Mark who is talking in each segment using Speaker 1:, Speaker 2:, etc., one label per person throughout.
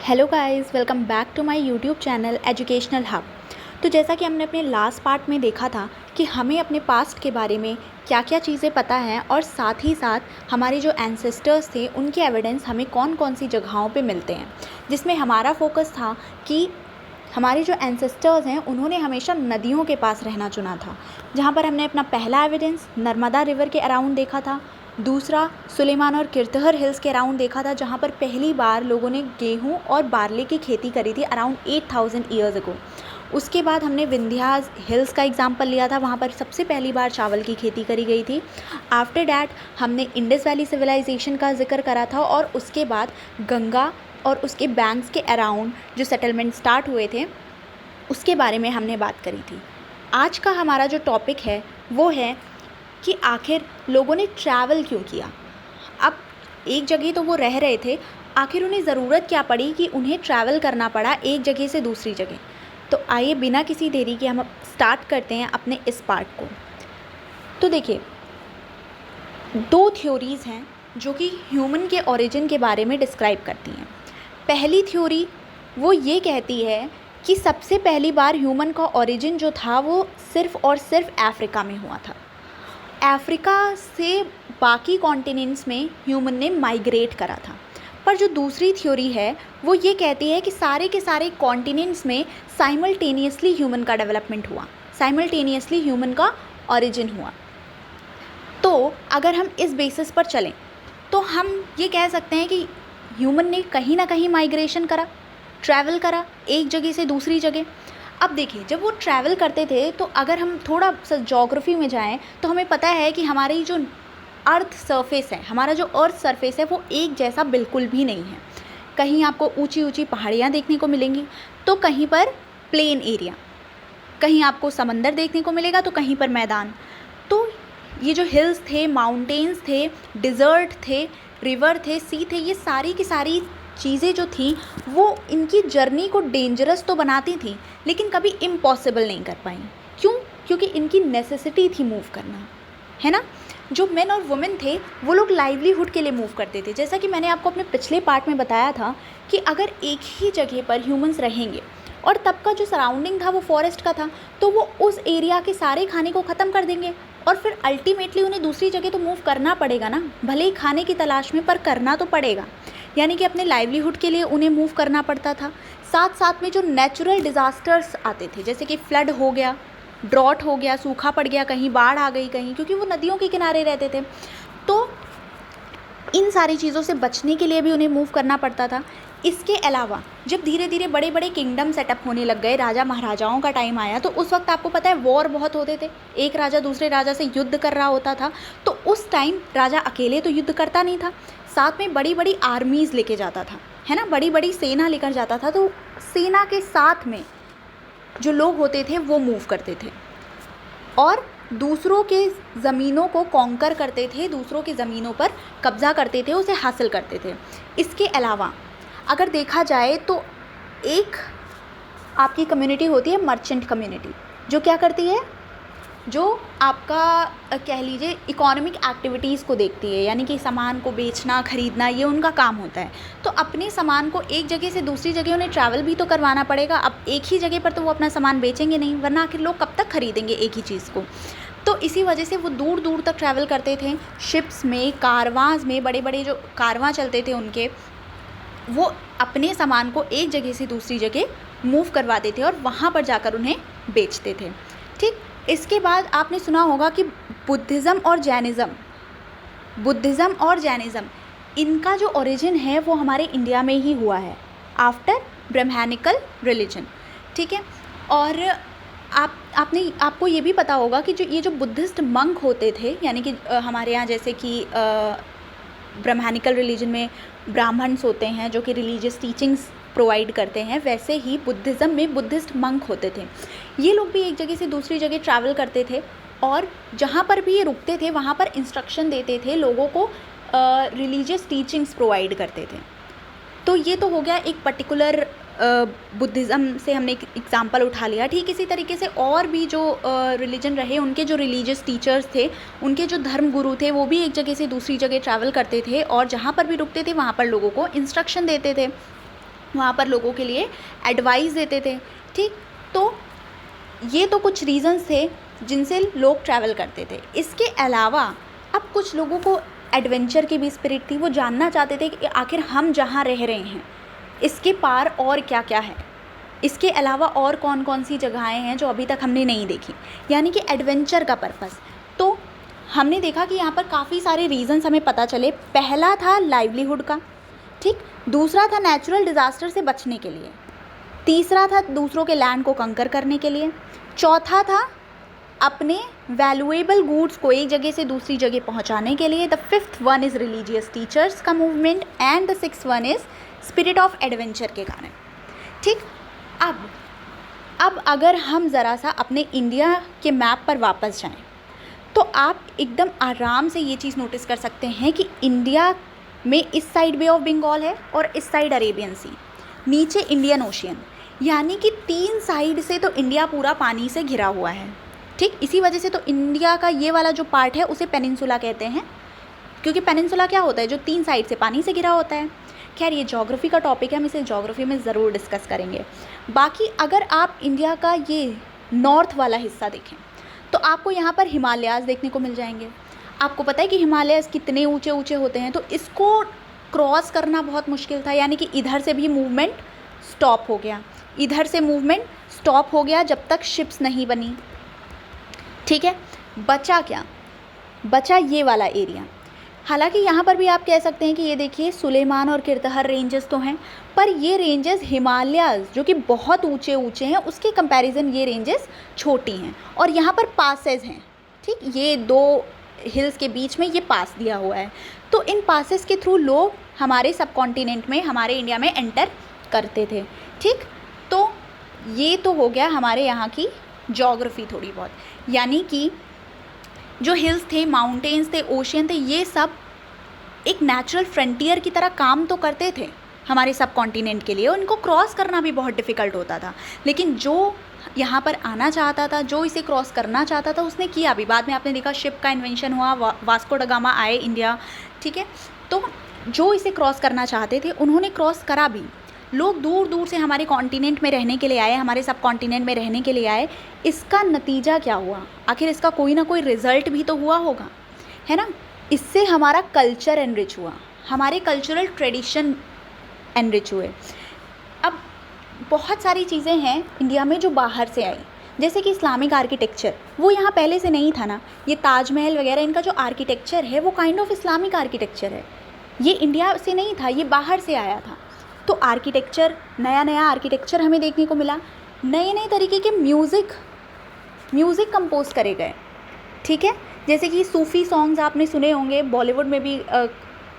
Speaker 1: Hello guys, welcome back to my YouTube channel educational hub. तो जैसा कि हमने अपने लास्ट पार्ट में देखा था कि हमें अपने पास्ट के बारे में क्या क्या चीज़ें पता हैं और साथ ही साथ हमारे जो एंसेस्टर्स थे उनके एविडेंस हमें कौन कौन सी जगहों पे मिलते हैं, जिसमें हमारा फोकस था कि हमारे जो एंसेस्टर्स हैं उन्होंने हमेशा नदियों के पास रहना चुना था। जहाँ पर हमने अपना पहला एविडेंस नर्मदा रिवर के अराउंड देखा था, दूसरा सुलेमान और किरतहर हिल्स के अराउंड देखा था, जहाँ पर पहली बार लोगों ने गेहूं और बार्ले की खेती करी थी अराउंड 8000 ईयर्स अगो। उसके बाद हमने विंध्यास हिल्स का एग्जाम्पल लिया था, वहाँ पर सबसे पहली बार चावल की खेती करी गई थी। आफ्टर डैट हमने इंडस वैली सिविलाइजेशन का जिक्र करा था और उसके बाद गंगा और उसके बैंक्स के अराउंड जो सेटलमेंट स्टार्ट हुए थे उसके बारे में हमने बात करी थी। आज का हमारा जो टॉपिक है वो है कि आखिर लोगों ने ट्रैवल क्यों किया। अब एक जगह तो वो रह रहे थे, आखिर उन्हें ज़रूरत क्या पड़ी कि उन्हें ट्रैवल करना पड़ा एक जगह से दूसरी जगह। तो आइए बिना किसी देरी के हम स्टार्ट करते हैं अपने इस पार्ट को। तो देखिए, दो थ्योरीज़ हैं जो कि ह्यूमन के ओरिजिन के बारे में डिस्क्राइब करती हैं। पहली थ्योरी वो ये कहती है कि सबसे पहली बार ह्यूमन का ओरिजिन जो था वो सिर्फ़ और सिर्फ अफ्रीका में हुआ था। अफ्रीका से बाकी कॉन्टिनेंट्स में ह्यूमन ने माइग्रेट करा था। पर जो दूसरी थ्योरी है वो ये कहती है कि सारे के सारे कॉन्टिनेंट्स में साइमल्टेनियसली ह्यूमन का डेवलपमेंट हुआ, साइमल्टेनियसली ह्यूमन का ओरिजिन हुआ। तो अगर हम इस बेसिस पर चलें तो हम ये कह सकते हैं कि ह्यूमन ने कहीं ना कहीं माइग्रेशन करा, ट्रैवल करा एक जगह से दूसरी जगह। अब देखिए, जब वो ट्रैवल करते थे तो अगर हम थोड़ा सा जोग्राफी में जाएं तो हमें पता है कि हमारी जो अर्थ सरफेस है, हमारा जो अर्थ सरफेस है वो एक जैसा बिल्कुल भी नहीं है। कहीं आपको ऊंची ऊंची पहाड़ियाँ देखने को मिलेंगी तो कहीं पर प्लेन एरिया, कहीं आपको समंदर देखने को मिलेगा तो कहीं पर मैदान। तो ये जो हिल्स थे, माउंटेन्स थे, डिज़र्ट थे, रिवर थे, सी थे, ये सारी की सारी चीज़ें जो थी वो इनकी जर्नी को डेंजरस तो बनाती थी लेकिन कभी इम्पॉसिबल नहीं कर पाई। क्यों? क्योंकि इनकी नेसेसिटी थी मूव करना, है ना। जो मेन और वुमेन थे वो लोग लाइवलीहुड के लिए मूव करते थे। जैसा कि मैंने आपको अपने पिछले पार्ट में बताया था कि अगर एक ही जगह पर ह्यूमंस रहेंगे और तब का जो सराउंडिंग था वो फॉरेस्ट का था, तो वो उस एरिया के सारे खाने को ख़त्म कर देंगे और फिर अल्टीमेटली उन्हें दूसरी जगह तो मूव करना पड़ेगा ना, भले ही खाने की तलाश में, पर करना तो पड़ेगा। यानी कि अपने लाइवलीहुड के लिए उन्हें मूव करना पड़ता था। साथ साथ में जो नेचुरल डिज़ास्टर्स आते थे, जैसे कि फ्लड हो गया, ड्रॉट हो गया, सूखा पड़ गया, कहीं बाढ़ आ गई कहीं, क्योंकि वो नदियों के किनारे रहते थे, तो इन सारी चीज़ों से बचने के लिए भी उन्हें मूव करना पड़ता था। इसके अलावा जब धीरे धीरे बड़े बड़े किंगडम सेटअप होने लग गए, राजा महाराजाओं का टाइम आया, तो उस वक्त आपको पता है वॉर बहुत होते थे, एक राजा दूसरे राजा से युद्ध कर रहा होता था। तो उस टाइम राजा अकेले तो युद्ध करता नहीं था, साथ में बड़ी बड़ी आर्मीज़ लेके जाता था, है ना, बड़ी बड़ी सेना लेकर जाता था। तो सेना के साथ में जो लोग होते थे वो मूव करते थे और दूसरों के ज़मीनों को कॉन्कर करते थे, दूसरों की ज़मीनों पर कब्ज़ा करते थे, उसे हासिल करते थे। इसके अलावा अगर देखा जाए तो एक आपकी कम्युनिटी होती है मर्चेंट कम्युनिटी, जो क्या करती है, जो आपका कह लीजिए इकोनॉमिक एक्टिविटीज़ को देखती है, यानी कि सामान को बेचना खरीदना ये उनका काम होता है। तो अपने सामान को एक जगह से दूसरी जगह उन्हें ट्रैवल भी तो करवाना पड़ेगा। अब एक ही जगह पर तो वो अपना सामान बेचेंगे नहीं, वरना आखिर लोग कब तक खरीदेंगे एक ही चीज़ को। तो इसी वजह से वो दूर दूर तक ट्रैवल करते थे, शिप्स में, कारवांस में, बड़े बड़े जो कारवां चलते थे उनके, वो अपने सामान को एक जगह से दूसरी जगह मूव करवाते थे और वहाँ पर जाकर उन्हें बेचते थे। ठीक, इसके बाद आपने सुना होगा कि बुद्धिज़्म और जैनिज़्म इनका जो ओरिजिन है वो हमारे इंडिया में ही हुआ है आफ्टर ब्रह्मैनिकल रिलीजन। ठीक है, और आपको ये भी पता होगा कि जो बुद्धिस्ट मंक होते थे, यानी कि हमारे यहाँ जैसे कि ब्रह्मैनिकल रिलीजन में ब्राह्मण्स होते हैं जो कि रिलीजियस टीचिंग्स प्रोवाइड करते हैं, वैसे ही बुद्धिज़्म में बुद्धिस्ट मंक होते थे। ये लोग भी एक जगह से दूसरी जगह ट्रैवल करते थे और जहाँ पर भी ये रुकते थे वहाँ पर इंस्ट्रक्शन देते थे, लोगों को रिलीजियस टीचिंग्स प्रोवाइड करते थे। तो ये तो हो गया एक पर्टिकुलर बुद्धिज़्म से हमने एक एग्ज़ाम्पल उठा लिया। ठीक इसी तरीके से और भी जो रिलीजन रहे, उनके जो रिलीजियस टीचर्स थे, उनके जो धर्म गुरु थे, वो भी एक जगह से दूसरी जगह ट्रैवल करते थे और जहाँ पर भी रुकते थे वहाँ पर लोगों को इंस्ट्रक्शन देते थे। वहाँ पर लोगों के लिए एडवाइस देते थे। ठीक, तो ये तो कुछ रीज़न्स थे जिनसे लोग ट्रैवल करते थे। इसके अलावा अब कुछ लोगों को एडवेंचर की भी स्पिरिट थी, वो जानना चाहते थे कि आखिर हम जहाँ रह रहे हैं इसके पार और क्या क्या है, इसके अलावा और कौन कौन सी जगहें हैं जो अभी तक हमने नहीं देखी, यानी कि एडवेंचर का पर्पस। तो हमने देखा कि यहाँ पर काफ़ी सारे रीज़न्स हमें पता चले। पहला था लाइवलीहुड का, ठीक, दूसरा था नेचुरल डिज़ास्टर से बचने के लिए, तीसरा था दूसरों के लैंड को कंकर करने के लिए, चौथा था अपने वैल्यूएबल गुड्स को एक जगह से दूसरी जगह पहुंचाने के लिए, the fifth one is religious teachers का movement and the sixth one is spirit of adventure के कारण। ठीक, अब अगर हम ज़रा सा अपने इंडिया के मैप पर वापस जाएं तो आप एकदम आराम से ये चीज़ नोटिस कर सकते हैं कि इंडिया में इस साइड बे ऑफ बंगाल है और इस साइड अरेबियन सी, नीचे इंडियन ओशियन, यानी कि 3 साइड से तो इंडिया पूरा पानी से घिरा हुआ है। ठीक, इसी वजह से तो इंडिया का ये वाला जो पार्ट है उसे पेनिनसुला कहते हैं, क्योंकि पेनिनसुला क्या होता है, जो 3 साइड से पानी से घिरा होता है। खैर, ये ज्योग्राफी का टॉपिक है, हम इसे ज्योग्राफी में ज़रूर डिस्कस करेंगे। बाकी अगर आप इंडिया का ये नॉर्थ वाला हिस्सा देखें तो आपको यहाँ पर हिमालयाज़ देखने को मिल जाएंगे। आपको पता है कि हिमालयाज़ कितने ऊंचे ऊंचे होते हैं, तो इसको क्रॉस करना बहुत मुश्किल था, यानी कि इधर से भी मूवमेंट स्टॉप हो गया, इधर से मूवमेंट स्टॉप हो गया जब तक शिप्स नहीं बनी। ठीक है, बचा क्या, बचा ये वाला एरिया। हालांकि यहाँ पर भी आप कह सकते हैं कि ये देखिए सुलेमान और किरतहर रेंजेस तो हैं, पर ये रेंजेस हिमालयाज़ जो कि बहुत ऊंचे ऊंचे हैं उसके कंपैरिजन ये रेंजेस छोटी हैं, और यहाँ पर पासेस हैं। ठीक, ये 2 हिल्स के बीच में ये पास दिया हुआ है, तो इन पासेस के थ्रू लोग हमारे सब कॉन्टिनेंट में, हमारे इंडिया में एंटर करते थे। ठीक, तो ये तो हो गया हमारे यहाँ की ज्योग्राफी थोड़ी बहुत, यानी कि जो हिल्स थे, माउंटेन्स थे, ओशियन थे, ये सब एक नेचुरल फ्रंटियर की तरह काम तो करते थे हमारे सब कॉन्टिनेंट के लिए, उनको क्रॉस करना भी बहुत डिफ़िकल्ट होता था। लेकिन जो यहाँ पर आना चाहता था, जो इसे क्रॉस करना चाहता था, उसने किया भी। बाद में आपने देखा शिप का इन्वेंशन हुआ, वास्को ड गामा आए इंडिया। ठीक है, तो जो इसे क्रॉस करना चाहते थे उन्होंने क्रॉस करा भी। लोग दूर दूर से हमारे कॉन्टिनेंट में रहने के लिए आए, हमारे सब कॉन्टिनेंट में रहने के लिए आए। इसका नतीजा क्या हुआ, आखिर इसका कोई ना कोई रिज़ल्ट भी तो हुआ होगा, है ना। इससे हमारा कल्चर एनरिच हुआ, हमारे कल्चरल ट्रेडिशन एनरिच हुए। अब बहुत सारी चीज़ें हैं इंडिया में जो बाहर से आई, जैसे कि इस्लामिक आर्किटेक्चर, वो यहाँ पहले से नहीं था ना। ये ताजमहल वगैरह, इनका जो आर्किटेक्चर है वो काइंड ऑफ इस्लामिक आर्किटेक्चर है, ये इंडिया से नहीं था, ये बाहर से आया था। तो आर्किटेक्चर, नया नया आर्किटेक्चर हमें देखने को मिला, नए नए तरीके के म्यूज़िक कंपोज करे गए। ठीक है, जैसे कि सूफ़ी सॉन्ग्स आपने सुने होंगे, बॉलीवुड में भी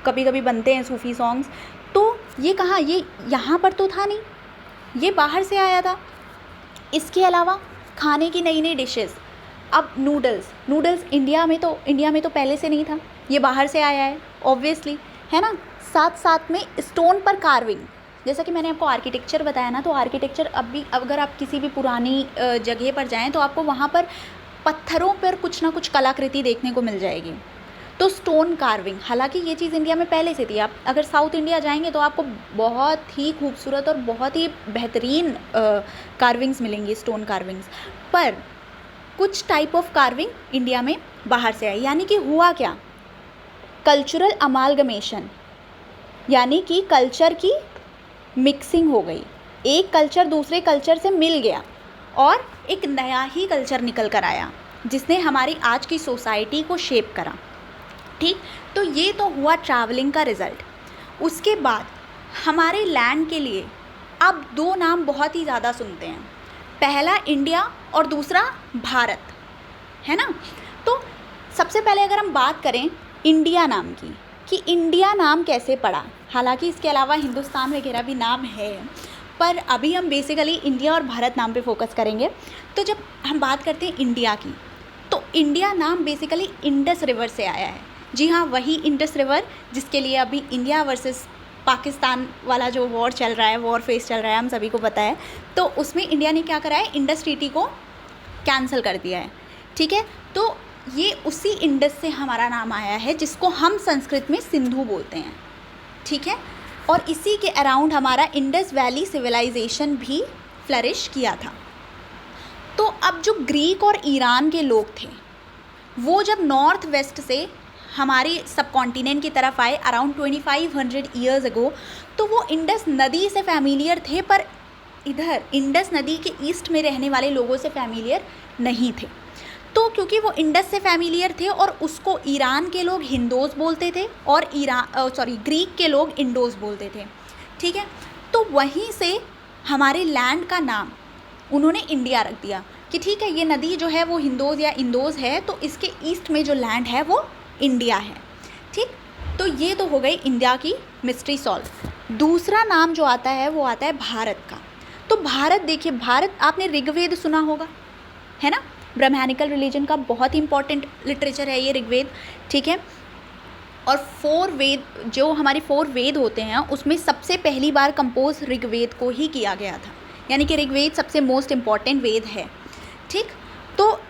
Speaker 1: कभी कभी बनते हैं सूफ़ी सॉन्ग्स। तो ये कहाँ, ये यहाँ पर तो था नहीं, ये बाहर से आया था। इसके अलावा खाने की नई नई डिशेस, अब नूडल्स इंडिया में तो पहले से नहीं था, ये बाहर से आया है ऑब्वियसली, है ना। साथ साथ में स्टोन पर कार्विंग, जैसा कि मैंने आपको आर्किटेक्चर बताया ना, तो आर्किटेक्चर अब भी अगर आप किसी भी पुरानी जगह पर जाएं तो आपको वहाँ पर पत्थरों पर कुछ ना कुछ कलाकृति देखने को मिल जाएगी। तो स्टोन कार्विंग, हालांकि ये चीज़ इंडिया में पहले से थी। आप अगर साउथ इंडिया जाएंगे तो आपको बहुत ही खूबसूरत और बहुत ही बेहतरीन कार्विंग्स मिलेंगी, स्टोन कार्विंग्स। पर कुछ टाइप ऑफ कार्विंग इंडिया में बाहर से आई, यानी कि हुआ क्या, कल्चरल अमालगमेशन, यानी कि कल्चर की मिक्सिंग हो गई। एक कल्चर दूसरे कल्चर से मिल गया और एक नया ही कल्चर निकल कर आया, जिसने हमारी आज की सोसाइटी को शेप करा। ठीक, तो ये तो हुआ ट्रैवलिंग का रिज़ल्ट। उसके बाद हमारे लैंड के लिए अब 2 नाम बहुत ही ज़्यादा सुनते हैं, पहला इंडिया और दूसरा भारत, है ना। तो सबसे पहले अगर हम बात करें इंडिया नाम की, कि इंडिया नाम कैसे पड़ा, हालांकि इसके अलावा हिंदुस्तान वगैरह भी नाम है, पर अभी हम बेसिकली इंडिया और भारत नाम पे फोकस करेंगे। तो जब हम बात करते हैं इंडिया की, तो इंडिया नाम बेसिकली इंडस रिवर से आया है। जी हाँ, वही इंडस रिवर जिसके लिए अभी इंडिया वर्सेस पाकिस्तान वाला जो वॉर चल रहा है, वॉर फेस चल रहा है, हम सभी को पता है। तो उसमें इंडिया ने क्या करा है, इंडस ट्रीटी को कैंसिल कर दिया है। ठीक है, तो ये उसी इंडस से हमारा नाम आया है, जिसको हम संस्कृत में सिंधु बोलते हैं। ठीक है, और इसी के अराउंड हमारा इंडस वैली सिविलाइजेशन भी फ्लरिश किया था। तो अब जो ग्रीक और ईरान के लोग थे वो जब नॉर्थ वेस्ट से हमारे सब कॉन्टिनेंट की तरफ आए अराउंड 2500 ईयर्स अगो, तो वो इंडस नदी से फैमिलियर थे, पर इधर इंडस नदी के ईस्ट में रहने वाले लोगों से फैमिलियर नहीं थे। तो क्योंकि वो इंडस से फैमिलियर थे और उसको ईरान के लोग हिंदोस बोलते थे और ग्रीक के लोग इंडोस बोलते थे, ठीक है। तो वहीं से हमारे लैंड का नाम उन्होंने इंडिया रख दिया कि ठीक है, ये नदी जो है वो हिंदोज या इंडोज है, तो इसके ईस्ट में जो लैंड है वो इंडिया है, ठीक। तो ये तो हो गई इंडिया की मिस्ट्री सॉल्व। दूसरा नाम जो आता है वो आता है भारत का। तो भारत, देखिए भारत, आपने ऋग्वेद सुना होगा, है ना, ब्रह्मानिकल रिलीजन का बहुत इंपॉर्टेंट लिटरेचर है ये ऋग्वेद, ठीक है। और 4 वेद, जो हमारे 4 वेद होते हैं, उसमें सबसे पहली बार कंपोज ऋग्वेद को ही किया गया था, यानी कि ऋग्वेद सबसे मोस्ट इम्पॉर्टेंट वेद है, ठीक। तो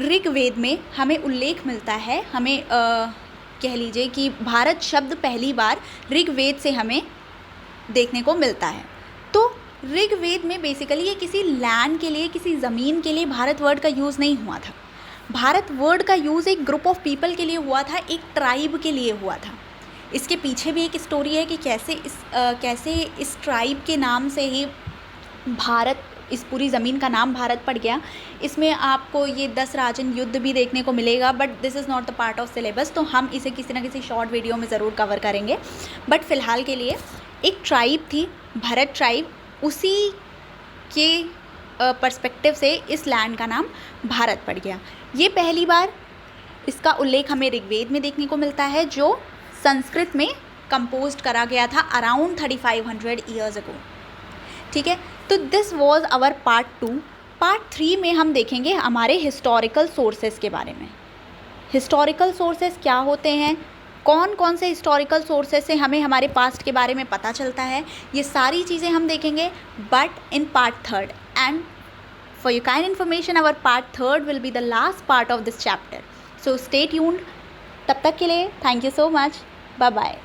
Speaker 1: ऋग्वेद में हमें उल्लेख मिलता है, हमें कह लीजिए कि भारत शब्द पहली बार ऋग्वेद से हमें देखने को मिलता है। तो ऋग्वेद में बेसिकली ये किसी लैंड के लिए, किसी ज़मीन के लिए भारत वर्ड का यूज़ नहीं हुआ था। भारत वर्ड का यूज़ एक ग्रुप ऑफ पीपल के लिए हुआ था, एक ट्राइब के लिए हुआ था। इसके पीछे भी एक स्टोरी है कि कैसे इस ट्राइब के नाम से ही भारत, इस पूरी ज़मीन का नाम भारत पड़ गया। इसमें आपको ये 10 राजन युद्ध भी देखने को मिलेगा, but this is not the part of syllabus, तो हम इसे किसी ना किसी शॉर्ट वीडियो में ज़रूर कवर करेंगे। बट फ़िलहाल के लिए एक ट्राइब थी, भरत ट्राइब, उसी के पर्सपेक्टिव से इस लैंड का नाम भारत पड़ गया। ये पहली बार इसका उल्लेख हमें ऋग्वेद में देखने को मिलता है, जो संस्कृत में कंपोज्ड करा गया था अराउंड 3500 ईयर्स अगो, ठीक है। तो this was our part 2। Part 3 में हम देखेंगे हमारे हिस्टोरिकल सोर्सेस के बारे में। हिस्टोरिकल सोर्सेस क्या होते हैं, कौन कौन से हिस्टोरिकल सोर्सेस से हमें हमारे पास्ट के बारे में पता चलता है, ये सारी चीज़ें हम देखेंगे, but in part 3। And for your kind information, our part 3 will be the last part of this chapter, so stay tuned. तब तक के लिए thank you so much, bye bye.